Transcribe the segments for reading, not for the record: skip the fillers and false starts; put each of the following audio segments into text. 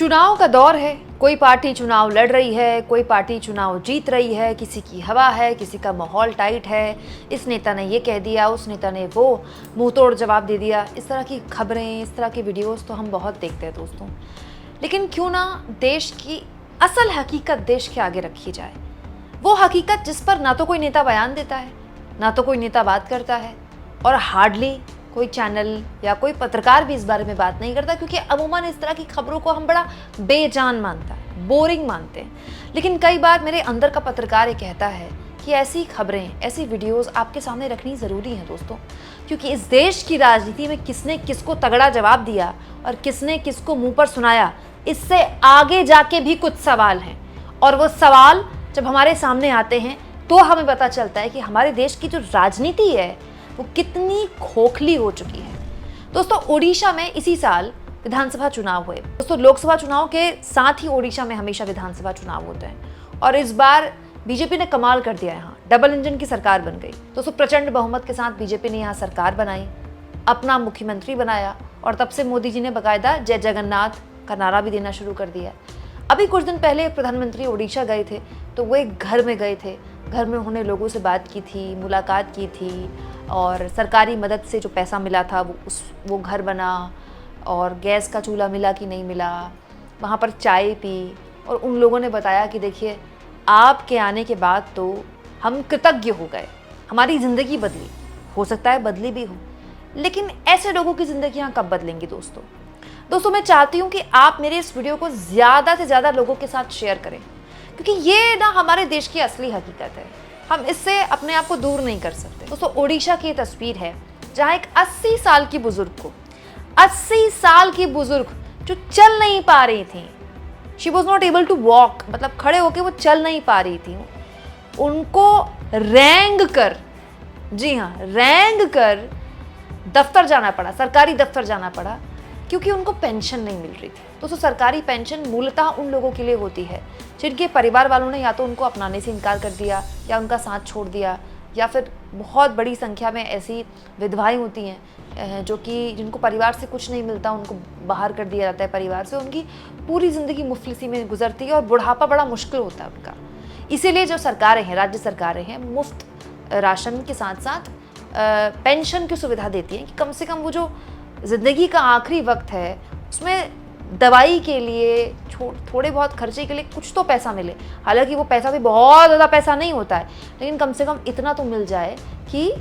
चुनाव का दौर है, कोई पार्टी चुनाव लड़ रही है, कोई पार्टी चुनाव जीत रही है, किसी की हवा है, किसी का माहौल टाइट है, इस नेता ने ये कह दिया, उस नेता ने वो मुंह तोड़ जवाब दे दिया। इस तरह की खबरें, इस तरह की वीडियोस तो हम बहुत देखते हैं दोस्तों। लेकिन क्यों ना देश की असल हकीकत देश के आगे रखी जाए, वो हकीकत जिस पर ना तो कोई नेता बयान देता है, ना तो कोई नेता बात करता है, और हार्डली कोई चैनल या कोई पत्रकार भी इस बारे में बात नहीं करता, क्योंकि अमूमन इस तरह की खबरों को हम बड़ा बेजान मानता है, बोरिंग मानते हैं। लेकिन कई बार मेरे अंदर का पत्रकार ये कहता है कि ऐसी खबरें, ऐसी वीडियोस आपके सामने रखनी ज़रूरी है दोस्तों, क्योंकि इस देश की राजनीति में किसने किसको तगड़ा जवाब दिया और किसने किसको मुंह पर सुनाया, इससे आगे जाके भी कुछ सवाल हैं। और वो सवाल जब हमारे सामने आते हैं तो हमें पता चलता है कि हमारे देश की जो राजनीति है वो कितनी खोखली हो चुकी है। दोस्तों, ओडिशा में इसी साल विधानसभा चुनाव हुए। दोस्तों, लोकसभा चुनाव के साथ ही ओडिशा में हमेशा विधानसभा चुनाव होते हैं, और इस बार बीजेपी ने कमाल कर दिया। यहाँ डबल इंजन की सरकार बन गई। दोस्तों, प्रचंड बहुमत के साथ बीजेपी ने यहाँ सरकार बनाई, अपना मुख्यमंत्री बनाया, और तब से मोदी जी ने बाकायदा जय जगन्नाथ का नारा भी देना शुरू कर दिया। अभी कुछ दिन पहले प्रधानमंत्री ओडिशा गए थे, तो वो एक घर में गए थे। घर में उन्होंने लोगों से बात की थी, मुलाकात की थी, और सरकारी मदद से जो पैसा मिला था वो घर बना, और गैस का चूल्हा मिला कि नहीं मिला, वहाँ पर चाय पी, और उन लोगों ने बताया कि देखिए, आपके आने के बाद तो हम कृतज्ञ हो गए, हमारी ज़िंदगी बदली। हो सकता है बदली भी हो, लेकिन ऐसे लोगों की ज़िंदगियाँ कब बदलेंगी दोस्तों? मैं चाहती हूँ कि आप मेरे इस वीडियो को ज़्यादा से ज़्यादा लोगों के साथ शेयर करें, क्योंकि ये ना हमारे देश की असली हकीकत है। हम इससे अपने आप को दूर नहीं कर सकते। दोस्तों, ओडिशा की तस्वीर है जहाँ एक 80 साल की बुजुर्ग को, 80 साल की बुजुर्ग जो चल नहीं पा रही थी, she was not able to walk, मतलब खड़े होके वो चल नहीं पा रही थी, उनको रेंग कर, जी हाँ, रेंग कर दफ्तर जाना पड़ा, सरकारी दफ्तर जाना पड़ा, क्योंकि उनको पेंशन नहीं मिल रही थी। दोस्तों, सरकारी पेंशन मूलतः उन लोगों के लिए होती है जिनके परिवार वालों ने या तो उनको अपनाने से इनकार कर दिया, या उनका साथ छोड़ दिया, या फिर बहुत बड़ी संख्या में ऐसी विधवाएं होती हैं जो कि जिनको परिवार से कुछ नहीं मिलता, उनको बाहर कर दिया जाता है परिवार से, उनकी पूरी ज़िंदगी मुफलिसी में गुजरती है और बुढ़ापा बड़ा मुश्किल होता है उनका। इसीलिए जो सरकारें हैं, राज्य सरकारें हैं, मुफ्त राशन के साथ साथ पेंशन की सुविधा देती हैं कि कम से कम वो जो ज़िंदगी का आखिरी वक्त है उसमें दवाई के लिए, थोड़े बहुत खर्चे के लिए कुछ तो पैसा मिले। हालांकि वो पैसा भी बहुत ज़्यादा पैसा नहीं होता है, लेकिन कम से कम इतना तो मिल जाए कि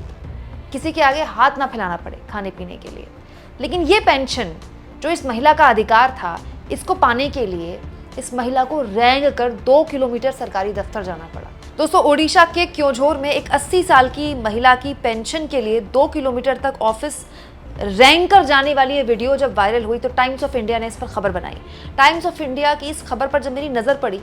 किसी के आगे हाथ ना फैलाना पड़े खाने पीने के लिए। लेकिन ये पेंशन जो इस महिला का अधिकार था, इसको पाने के लिए इस महिला को रेंग कर 2 किलोमीटर सरकारी दफ्तर जाना पड़ा। दोस्तों, ओडिशा के क्योंझोर में एक 80 साल की महिला की पेंशन के लिए 2 किलोमीटर तक ऑफिस रैंक कर जाने वाली ये वीडियो जब वायरल हुई तो टाइम्स ऑफ इंडिया ने इस पर खबर बनाई। टाइम्स ऑफ इंडिया की इस खबर पर जब मेरी नज़र पड़ी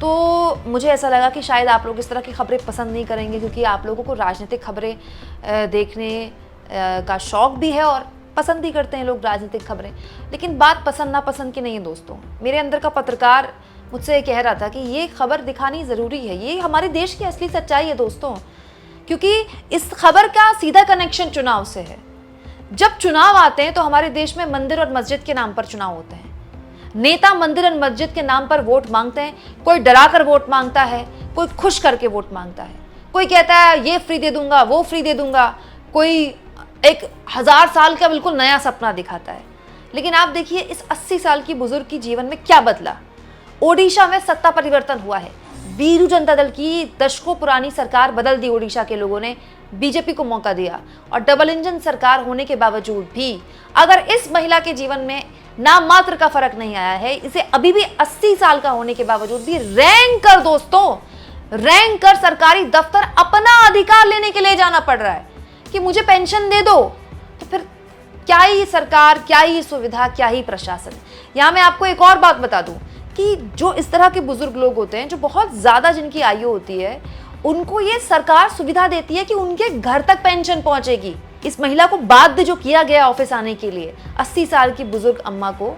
तो मुझे ऐसा लगा कि शायद आप लोग इस तरह की खबरें पसंद नहीं करेंगे, क्योंकि आप लोगों को राजनीतिक खबरें देखने का शौक़ भी है और पसंद भी करते हैं लोग राजनीतिक खबरें। लेकिन बात पसंद नापसंद की नहीं है दोस्तों। मेरे अंदर का पत्रकार मुझसे ये कह रहा था कि ये खबर दिखानी ज़रूरी है, ये हमारे देश की असली सच्चाई है दोस्तों, क्योंकि इस खबर का सीधा कनेक्शन चुनाव से है। जब चुनाव आते हैं तो हमारे देश में मंदिर और मस्जिद के नाम पर चुनाव होते हैं। नेता मंदिर और मस्जिद के नाम पर वोट मांगते हैं। कोई डरा कर वोट मांगता है, कोई खुश करके वोट मांगता है, कोई कहता है ये फ्री दे दूंगा, वो फ्री दे दूंगा, कोई एक 1000 साल का बिल्कुल नया सपना दिखाता है। लेकिन आप देखिए इस 80 साल की बुजुर्ग की जीवन में क्या बदला। ओडिशा में सत्ता परिवर्तन हुआ है। बीरू जनता दल की दशकों पुरानी सरकार बदल दी ओडिशा के लोगों ने, बीजेपी को मौका दिया, और डबल इंजन सरकार होने के बावजूद भी अगर इस महिला के जीवन में नाम मात्र का फर्क नहीं आया है, इसे अभी भी 80 साल का होने के बावजूद भी रैंक कर दोस्तों, रैंक कर सरकारी दफ्तर अपना अधिकार लेने के लिए जाना पड़ रहा है कि मुझे पेंशन दे दो। तो फिर क्या ही सरकार, क्या ही सुविधा, क्या ही प्रशासन। यहाँ मैं आपको एक और बात बता दूं कि जो इस तरह के बुजुर्ग लोग होते हैं, जो बहुत ज़्यादा जिनकी आयु होती है, उनको ये सरकार सुविधा देती है कि उनके घर तक पेंशन पहुंचेगी। इस महिला को बाध्य जो किया गया ऑफिस आने के लिए, 80 साल की बुजुर्ग अम्मा को,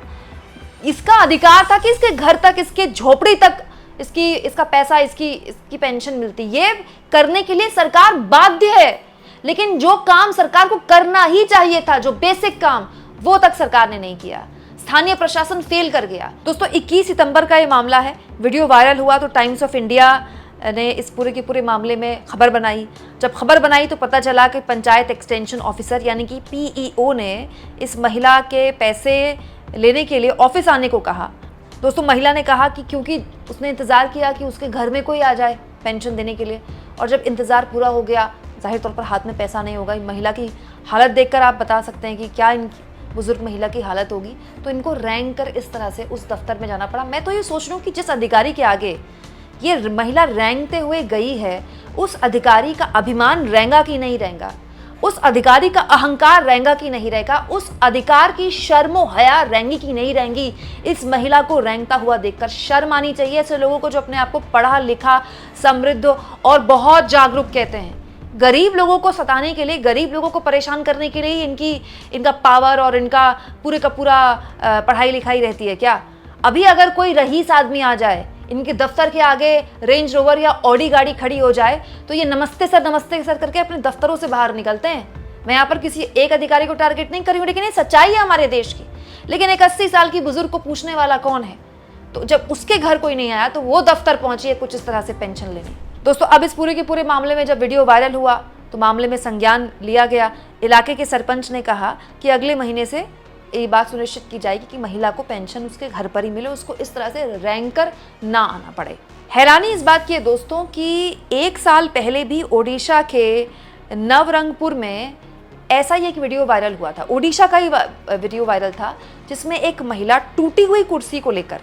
इसका अधिकार था कि इसके घर तक, इसके झोपड़ी तक इसका पैसा, इसकी पेंशन मिलती। ये करने के लिए सरकार बाध्य है। लेकिन जो काम सरकार को करना ही चाहिए था, जो बेसिक काम, वो तक सरकार ने नहीं किया। स्थानीय प्रशासन फेल कर गया। दोस्तों 21 सितंबर का ये मामला है, वीडियो वायरल हुआ तो टाइम्स ऑफ इंडिया ने इस पूरे के पूरे मामले में खबर बनाई। जब खबर बनाई तो पता चला कि पंचायत एक्सटेंशन ऑफिसर यानी कि पीईओ ने इस महिला के पैसे लेने के लिए ऑफिस आने को कहा। दोस्तों महिला ने कहा कि क्योंकि उसने इंतज़ार किया कि उसके घर में कोई आ जाए पेंशन देने के लिए, और जब इंतज़ार पूरा हो गया, जाहिर तौर पर हाथ में पैसा नहीं होगा। महिला की हालत देखकर आप बता सकते हैं कि क्या इन बुजुर्ग महिला की हालत होगी। तो इनको रैंक कर इस तरह से उस दफ्तर में जाना पड़ा। मैं तो ये सोच रहा हूँ कि जिस अधिकारी के आगे ये महिला रैंकते हुए गई है, उस अधिकारी का अभिमान रहेगा कि नहीं रहेगा, उस अधिकारी का अहंकार रहेगा कि नहीं रहेगा, उस अधिकार की शर्मो हया रहेंगी कि नहीं रहेंगी। इस महिला को रैंकता हुआ देखकर शर्म आनी चाहिए ऐसे लोगों को जो अपने आप को पढ़ा लिखा, समृद्ध और बहुत जागरूक कहते हैं। गरीब लोगों को सताने के लिए, गरीब लोगों को परेशान करने के लिए इनका पावर और इनका पूरे का पूरा पढ़ाई लिखाई रहती है क्या? अभी अगर कोई रईस आदमी आ जाए, इनके दफ्तर के आगे रेंज रोवर या ऑडी गाड़ी खड़ी हो जाए, तो ये नमस्ते सर करके अपने दफ्तरों से बाहर निकलते हैं। मैं यहाँ पर किसी एक अधिकारी को टारगेट नहीं कर रही हूँ, लेकिन ये सच्चाई है हमारे देश की। लेकिन एक 80 साल की बुजुर्ग को पूछने वाला कौन है? तो जब उसके घर कोई नहीं आया तो वो दफ्तर पहुंची है कुछ इस तरह से पेंशन लेने। दोस्तों अब इस पूरे के पूरे मामले में जब वीडियो वायरल हुआ तो मामले में संज्ञान लिया गया। इलाके के सरपंच ने कहा कि अगले महीने से ये बात सुनिश्चित की जाएगी कि महिला को पेंशन उसके घर पर ही मिले, उसको इस तरह से रैंक कर ना आना पड़े। हैरानी इस बात की है दोस्तों कि 1 साल पहले भी ओडिशा के नवरंगपुर में ऐसा ही एक वीडियो वायरल हुआ था। ओडिशा का ही वीडियो वायरल था जिसमें एक महिला टूटी हुई कुर्सी को लेकर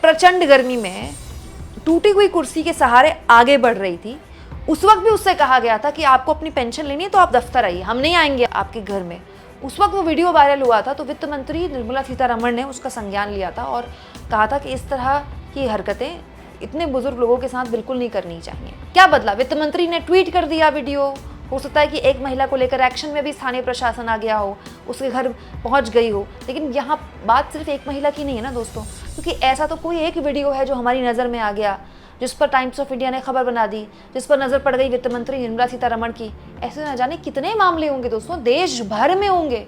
प्रचंड गर्मी में टूटी हुई कुर्सी के सहारे आगे बढ़ रही थी। उस वक्त भी उससे कहा गया था कि आपको अपनी पेंशन लेनी है तो आप दफ्तर आइए, हम नहीं आएंगे आपके घर में। उस वक्त वो वीडियो वायरल हुआ था तो वित्त मंत्री निर्मला सीतारमण ने उसका संज्ञान लिया था और कहा था कि इस तरह की हरकतें इतने बुजुर्ग लोगों के साथ बिल्कुल नहीं करनी चाहिए। क्या बदला? वित्त मंत्री ने ट्वीट कर दिया वीडियो। हो सकता है कि एक महिला को लेकर एक्शन में भी स्थानीय प्रशासन आ गया हो, उसके घर पहुंच गई हो। लेकिन यहाँ बात सिर्फ एक महिला की नहीं है ना दोस्तों, क्योंकि ऐसा तो कोई एक वीडियो है जो हमारी नज़र में आ गया, जिस पर टाइम्स ऑफ इंडिया ने खबर बना दी, जिस पर नज़र पड़ गई वित्त मंत्री निर्मला सीतारमण की। ऐसे न जाने कितने मामले होंगे दोस्तों, देश भर में होंगे,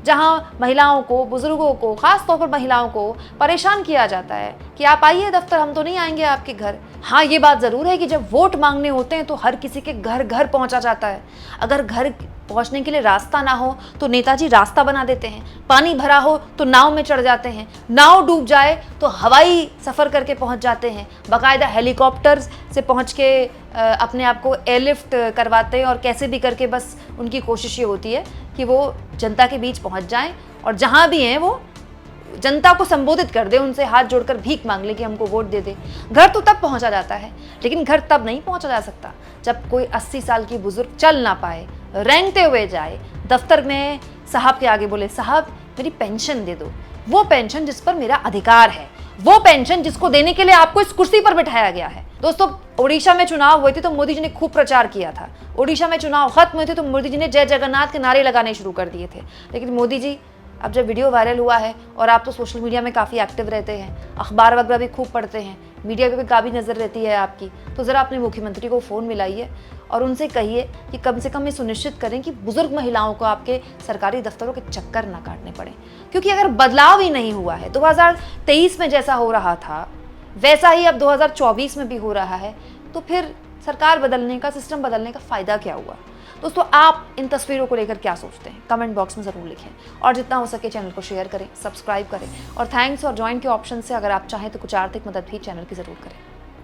जहां महिलाओं को, बुजुर्गों को, खास तौर पर महिलाओं को परेशान किया जाता है कि आप आइए दफ्तर, हम तो नहीं आएंगे आपके घर। हाँ, ये बात ज़रूर है कि जब वोट मांगने होते हैं तो हर किसी के घर घर पहुंचा जाता है। अगर घर पहुंचने के लिए रास्ता ना हो तो नेताजी रास्ता बना देते हैं, पानी भरा हो तो नाव में चढ़ जाते हैं, नाव डूब जाए तो हवाई सफ़र करके पहुंच जाते हैं, बाकायदा हेलीकॉप्टर से पहुंच के अपने आप को एयरलिफ्ट करवाते हैं, और कैसे भी करके बस उनकी कोशिश ये होती है कि वो जनता के बीच पहुंच जाएं और जहां भी हैं वो जनता को संबोधित कर दे, उनसे हाथ जोड़कर भीख मांग ले कि हमको वोट दे दे। घर तो तब पहुंचा जाता है, लेकिन घर तब नहीं पहुंचा जा सकता जब कोई 80 साल की बुजुर्ग चल ना पाए, रेंगते हुए जाए दफ्तर में, साहब के आगे बोले साहब मेरी पेंशन दे दो, वो पेंशन जिस पर मेरा अधिकार है, वो पेंशन जिसको देने के लिए आपको इस कुर्सी पर बिठाया गया है। दोस्तों ओडिशा में चुनाव हुए थे तो मोदी जी ने खूब प्रचार किया था। ओडिशा में चुनाव खत्म हुए थे तो मोदी जी ने जय जगन्नाथ के नारे लगाने शुरू कर दिए थे। लेकिन मोदी जी अब जब वीडियो वायरल हुआ है, और आप तो सोशल मीडिया में काफ़ी एक्टिव रहते हैं, अखबार वगैरह भी खूब पढ़ते हैं, मीडिया पे भी काफ़ी नज़र रहती है आपकी, तो ज़रा अपने मुख्यमंत्री को फ़ोन मिलाइए और उनसे कहिए कि कम से कम ये सुनिश्चित करें कि बुजुर्ग महिलाओं को आपके सरकारी दफ्तरों के चक्कर ना काटने पड़े। क्योंकि अगर बदलाव ही नहीं हुआ है, 2023 में जैसा हो रहा था वैसा ही अब 2024 में भी हो रहा है, तो फिर सरकार बदलने का, सिस्टम बदलने का फ़ायदा क्या हुआ? दोस्तों आप इन तस्वीरों को लेकर क्या सोचते हैं? कमेंट बॉक्स में ज़रूर लिखें, और जितना हो सके चैनल को शेयर करें, सब्सक्राइब करें, और थैंक्स और ज्वाइन के ऑप्शन से अगर आप चाहें तो कुछ आर्थिक मदद भी चैनल की ज़रूर करें।